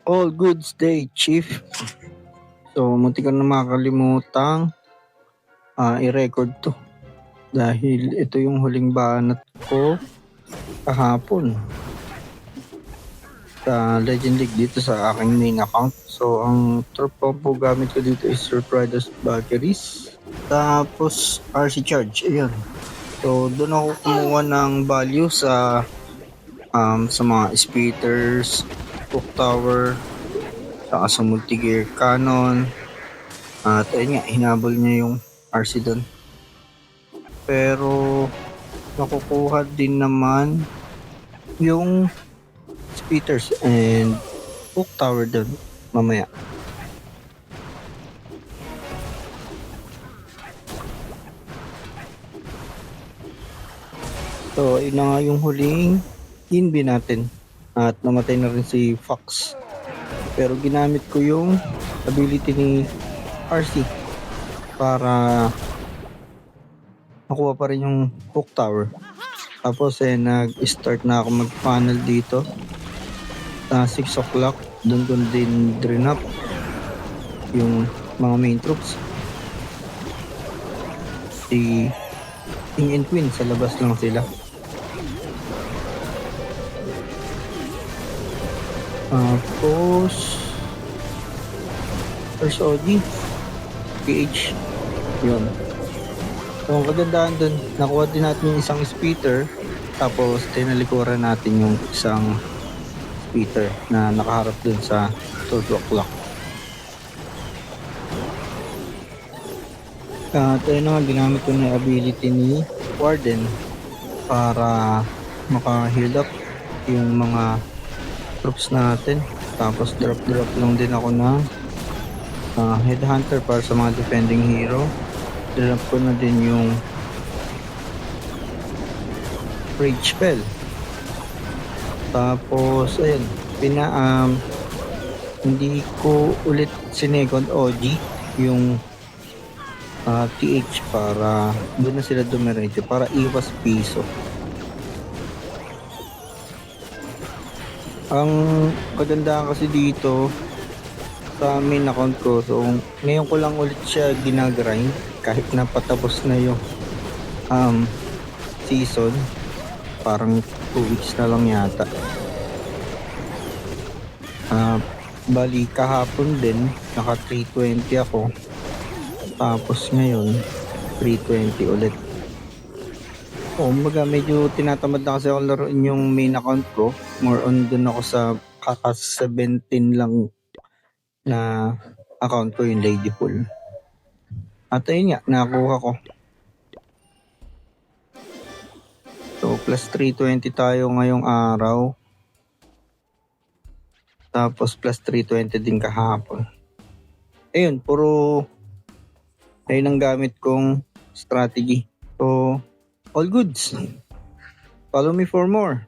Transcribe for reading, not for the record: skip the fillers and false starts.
All goods day, Chief. So, munti ka na makakalimutang i-record to. Dahil ito yung huling banat ko kahapon sa Legend League dito sa aking main account. So, ang tropa po gamit ko dito is Surprise Batteries. Tapos, RC Charge. Ayan. So, doon ako kumuha ng value sa mga speeders, hook tower, saka sa multi-gear cannon. At ayun nga, hinabol niya yung RC doon. Pero nakukuha din naman yung speeders and hook tower doon mamaya. So ayun na nga yung huling inbi natin. At namatay na rin si Fox. Pero ginamit ko yung ability ni RC para nakuha pa rin yung hook tower. Tapos nag-start na ako mag-funnel dito. 6 o'clock, doon ko din drain up yung mga main troops. Si King and Queen sa labas lang sila. Tapos first OG PH yun. So ang kagandahan dun, nakuha din natin yung isang speeder, tapos tinalikuran natin yung isang speeder na nakaharap dun sa 12 o'clock. At ayun na nga, ginamit ko na yung ability ni Warden para maka-heal up yung mga troops natin. Tapos drop lang din ako ng headhunter para sa mga defending hero. Drop ko na din yung rage spell. Tapos ayun, hindi ko ulit sinecond OG yung TH para doon na sila dumiretso para iwas piso. Ang kagandahan kasi dito sa main account ko, so ngayon ko lang ulit siya ginagrind kahit na patapos na yung season, parang 2 weeks na lang yata. Bali kahapon din naka 320 ako, tapos ngayon 320 ulit. Kumbaga medyo tinatamad na kasi ako laruin yung main account ko. More on dun ako sa kaka 17 lang na account ko, yung Lady Pool. At ayun nga, nakuha ko. So plus 320 tayo ngayong araw. Tapos plus 320 din kahapon. Ayun, puro ayun ang gamit kong strategy. So all goods. Follow me for more.